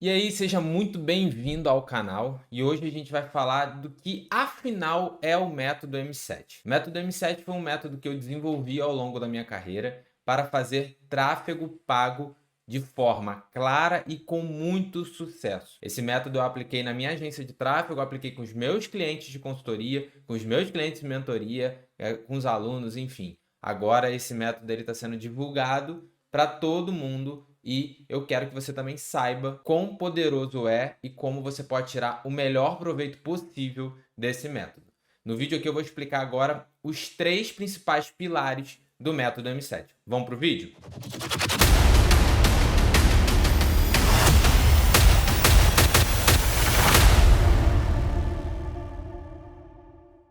E aí, seja muito bem-vindo ao canal. E hoje a gente vai falar do que afinal é o método M7. O método M7 foi um método que eu desenvolvi ao longo da minha carreira para fazer tráfego pago de forma clara e com muito sucesso. Esse método eu apliquei na minha agência de tráfego, eu apliquei com os meus clientes de consultoria, com os meus clientes de mentoria, com os alunos, enfim. Agora esse método está sendo divulgado para todo mundo e eu quero que você também saiba quão poderoso é e como você pode tirar o melhor proveito possível desse método. No vídeo aqui eu vou explicar agora os 3 principais pilares do método M7. Vamos para o vídeo?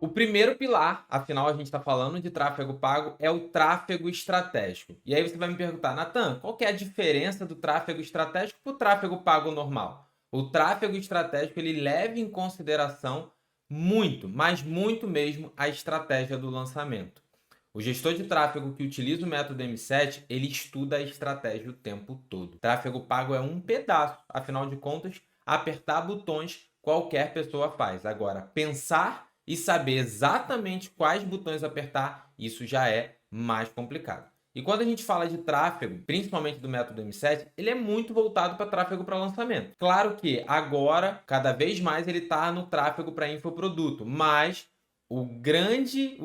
O primeiro pilar, afinal a gente está falando de tráfego pago, é o tráfego estratégico. E aí você vai me perguntar, Natan, qual que é a diferença do tráfego estratégico para o tráfego pago normal? O tráfego estratégico ele leva em consideração muito, mas muito mesmo, a estratégia do lançamento. O gestor de tráfego que utiliza o método M7, ele estuda a estratégia o tempo todo. Tráfego pago é um pedaço, afinal de contas, apertar botões qualquer pessoa faz. Agora, pensar e saber exatamente quais botões apertar, isso já é mais complicado. E quando a gente fala de tráfego, principalmente do método M7, ele é muito voltado para tráfego para lançamento. Claro que agora, cada vez mais, ele está no tráfego para infoproduto, mas o grande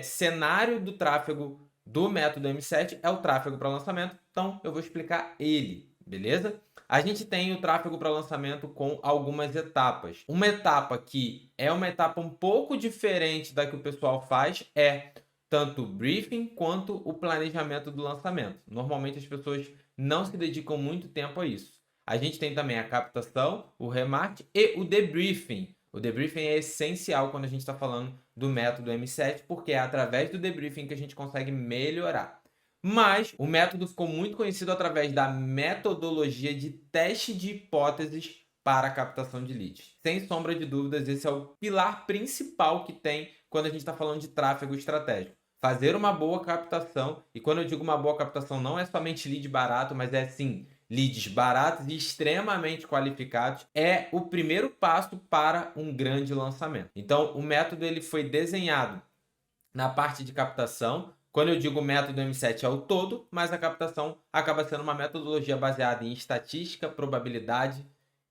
cenário do tráfego do método M7 é o tráfego para lançamento, então eu vou explicar ele, beleza? A gente tem o tráfego para lançamento com algumas etapas. Uma etapa que é uma etapa um pouco diferente da que o pessoal faz é tanto o briefing quanto o planejamento do lançamento. Normalmente as pessoas não se dedicam muito tempo a isso. A gente tem também a captação, o remarketing e o debriefing. O debriefing é essencial quando a gente está falando do método M7, porque é através do debriefing que a gente consegue melhorar. Mas o método ficou muito conhecido através da metodologia de teste de hipóteses para a captação de leads. Sem sombra de dúvidas, esse é o pilar principal que tem quando a gente está falando de tráfego estratégico. Fazer uma boa captação, e quando eu digo uma boa captação, não é somente lead barato, mas é sim leads baratos e extremamente qualificados, é o primeiro passo para um grande lançamento. Então, o método ele foi desenhado na parte de captação. Quando eu digo método M7 é o todo, mas a captação acaba sendo uma metodologia baseada em estatística, probabilidade,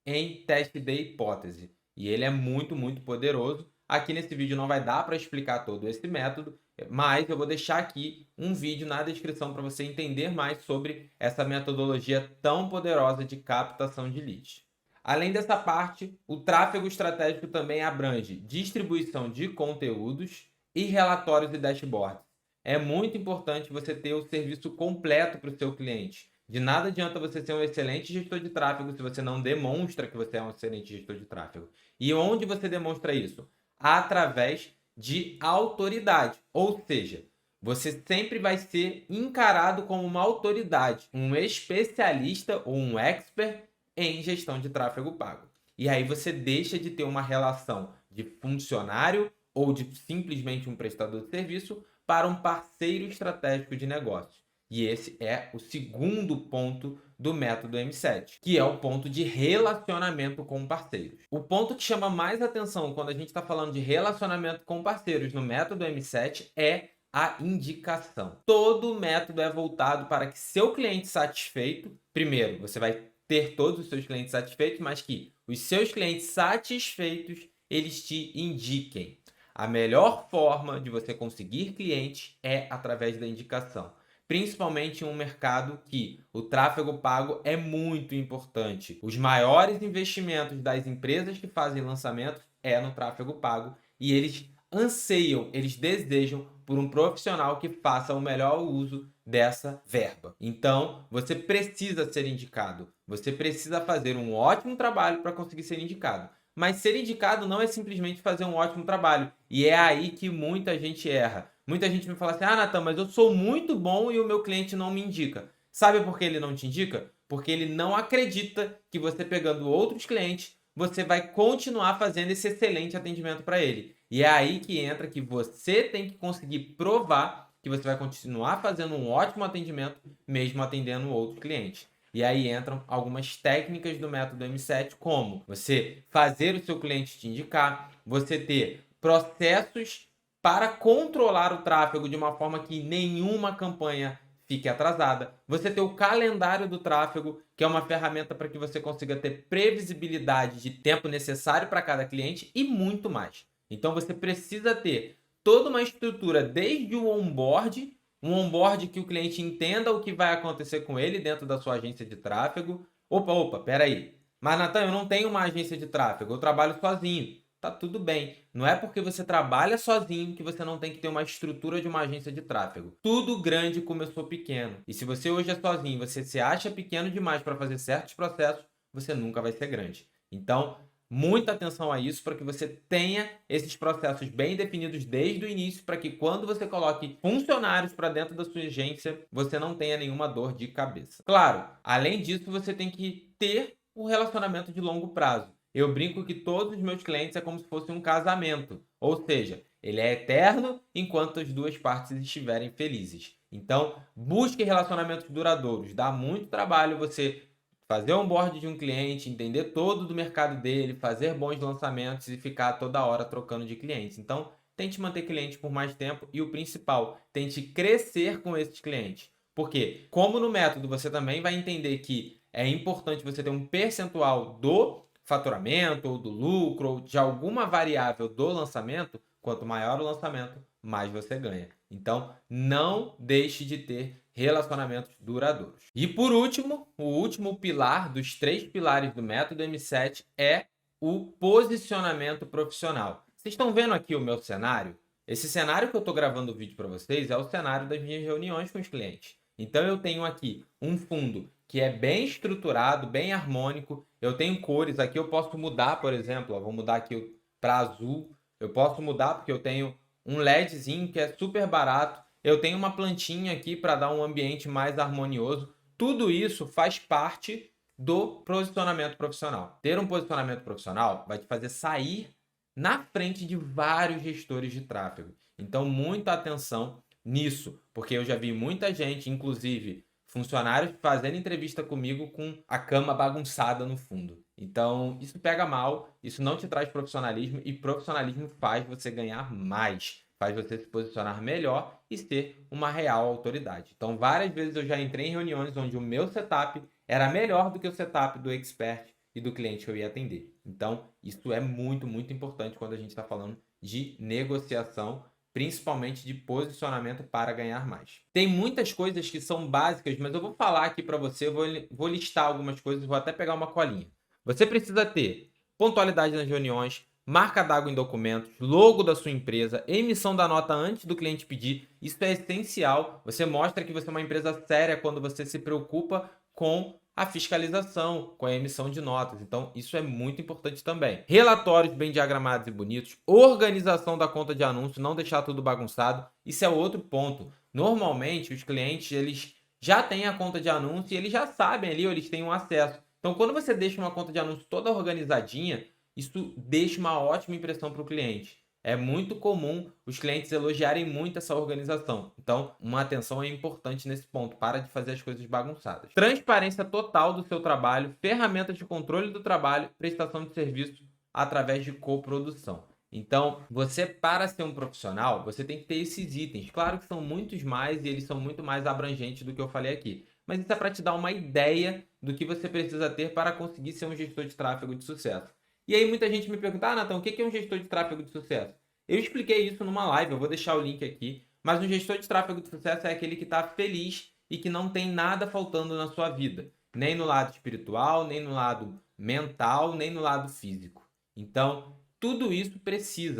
em teste de hipótese. E ele é muito, muito poderoso. Aqui nesse vídeo não vai dar para explicar todo esse método, mas eu vou deixar aqui um vídeo na descrição para você entender mais sobre essa metodologia tão poderosa de captação de leads. Além dessa parte, o tráfego estratégico também abrange distribuição de conteúdos e relatórios e dashboards. É muito importante você ter o serviço completo para o seu cliente. De nada adianta você ser um excelente gestor de tráfego se você não demonstra que você é um excelente gestor de tráfego. E onde você demonstra isso? Através de autoridade. Ou seja, você sempre vai ser encarado como uma autoridade, um especialista ou um expert em gestão de tráfego pago. E aí você deixa de ter uma relação de funcionário ou de simplesmente um prestador de serviço para um parceiro estratégico de negócios. E esse é o segundo ponto do método M7, que é o ponto de relacionamento com parceiros. O ponto que chama mais atenção quando a gente está falando de relacionamento com parceiros no método M7 é a indicação. Todo método é voltado para que seu cliente satisfeito, primeiro, você vai ter todos os seus clientes satisfeitos, mas que os seus clientes satisfeitos, eles te indiquem. A melhor forma de você conseguir clientes é através da indicação, principalmente em um mercado que o tráfego pago é muito importante. Os maiores investimentos das empresas que fazem lançamentos é no tráfego pago e eles anseiam, eles desejam por um profissional que faça o melhor uso dessa verba. Então, você precisa ser indicado. Você precisa fazer um ótimo trabalho para conseguir ser indicado. Mas ser indicado não é simplesmente fazer um ótimo trabalho. E é aí que muita gente erra. Muita gente me fala assim: ah, Natan, mas eu sou muito bom e o meu cliente não me indica. Sabe por que ele não te indica? Porque ele não acredita que você pegando outros clientes, você vai continuar fazendo esse excelente atendimento para ele. E é aí que entra que você tem que conseguir provar que você vai continuar fazendo um ótimo atendimento, mesmo atendendo outros clientes. E aí entram algumas técnicas do método M7, como você fazer o seu cliente te indicar, você ter processos para controlar o tráfego de uma forma que nenhuma campanha fique atrasada. Você ter o calendário do tráfego, que é uma ferramenta para que você consiga ter previsibilidade de tempo necessário para cada cliente e muito mais. Então você precisa ter toda uma estrutura desde o onboard, um onboard que o cliente entenda o que vai acontecer com ele dentro da sua agência de tráfego. Opa, peraí. Mas, Natan, eu não tenho uma agência de tráfego, eu trabalho sozinho. Tá tudo bem. Não é porque você trabalha sozinho que você não tem que ter uma estrutura de uma agência de tráfego. Tudo grande começou pequeno. E se você hoje é sozinho, você se acha pequeno demais para fazer certos processos, você nunca vai ser grande. Então, muita atenção a isso para que você tenha esses processos bem definidos desde o início, para que quando você coloque funcionários para dentro da sua agência, você não tenha nenhuma dor de cabeça. Claro, além disso, você tem que ter um relacionamento de longo prazo. Eu brinco que todos os meus clientes é como se fosse um casamento, ou seja, ele é eterno enquanto as duas partes estiverem felizes. Então, busque relacionamentos duradouros. Dá muito trabalho você fazer o onboard de um cliente, entender todo do mercado dele, fazer bons lançamentos e ficar toda hora trocando de clientes. Então, tente manter clientes por mais tempo e o principal, tente crescer com esses clientes. Porque, como no método você também vai entender que é importante você ter um percentual do faturamento, ou do lucro, ou de alguma variável do lançamento, quanto maior o lançamento, mais você ganha. Então, não deixe de ter relacionamentos duradouros. E por último, o último pilar dos 3 pilares do método M7 é o posicionamento profissional. Vocês estão vendo aqui o meu cenário? Esse cenário que eu estou gravando o vídeo para vocês é o cenário das minhas reuniões com os clientes. Então eu tenho aqui um fundo que é bem estruturado, bem harmônico. Eu tenho cores aqui, eu posso mudar, por exemplo, ó, vou mudar aqui para azul. Eu posso mudar porque eu tenho um LEDzinho que é super barato. Eu tenho uma plantinha aqui para dar um ambiente mais harmonioso. Tudo isso faz parte do posicionamento profissional. Ter um posicionamento profissional vai te fazer sair na frente de vários gestores de tráfego. Então, muita atenção nisso, porque eu já vi muita gente, inclusive funcionários, fazendo entrevista comigo com a cama bagunçada no fundo. Então, isso pega mal, isso não te traz profissionalismo e profissionalismo faz você ganhar mais, faz você se posicionar melhor e ser uma real autoridade. Então, várias vezes eu já entrei em reuniões onde o meu setup era melhor do que o setup do expert e do cliente que eu ia atender. Então, isso é muito, muito importante quando a gente está falando de negociação, principalmente de posicionamento para ganhar mais. Tem muitas coisas que são básicas, mas eu vou falar aqui para você, vou listar algumas coisas, vou até pegar uma colinha. Você precisa ter pontualidade nas reuniões, marca d'água em documentos, logo da sua empresa, emissão da nota antes do cliente pedir. Isso é essencial. Você mostra que você é uma empresa séria quando você se preocupa com a fiscalização, com a emissão de notas. Então, isso é muito importante também. Relatórios bem diagramados e bonitos, organização da conta de anúncio, não deixar tudo bagunçado. Isso é outro ponto. Normalmente, os clientes, eles já têm a conta de anúncio e eles já sabem ali, ou eles têm um acesso. Então, quando você deixa uma conta de anúncio toda organizadinha, isso deixa uma ótima impressão para o cliente. É muito comum os clientes elogiarem muito essa organização. Então, uma atenção é importante nesse ponto. Para de fazer as coisas bagunçadas. Transparência total do seu trabalho, ferramentas de controle do trabalho, prestação de serviço através de coprodução. Então, você, para ser um profissional, você tem que ter esses itens. Claro que são muitos mais e eles são muito mais abrangentes do que eu falei aqui. Mas isso é para te dar uma ideia do que você precisa ter para conseguir ser um gestor de tráfego de sucesso. E aí muita gente me pergunta, Nathan, o que é um gestor de tráfego de sucesso? Eu expliquei isso numa live, eu vou deixar o link aqui, mas um gestor de tráfego de sucesso é aquele que está feliz e que não tem nada faltando na sua vida, nem no lado espiritual, nem no lado mental, nem no lado físico. Então, tudo isso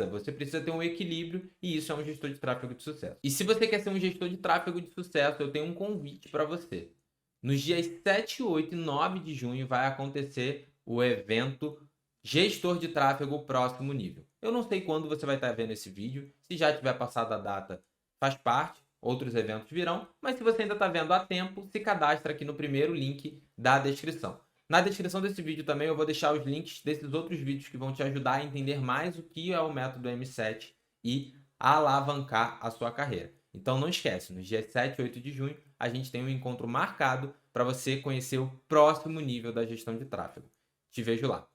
você precisa ter um equilíbrio e isso é um gestor de tráfego de sucesso. E se você quer ser um gestor de tráfego de sucesso, eu tenho um convite para você. Nos dias 7, 8 e 9 de junho vai acontecer o evento Gestor de Tráfego Próximo Nível. Eu não sei quando você vai estar vendo esse vídeo. Se já tiver passado a data, faz parte. Outros eventos virão. Mas se você ainda está vendo a tempo, se cadastra aqui no primeiro link da descrição. Na descrição desse vídeo também eu vou deixar os links desses outros vídeos que vão te ajudar a entender mais o que é o método M7 e a alavancar a sua carreira. Então não esquece, nos dias 7 e 8 de junho a gente tem um encontro marcado para você conhecer o próximo nível da gestão de tráfego. Te vejo lá.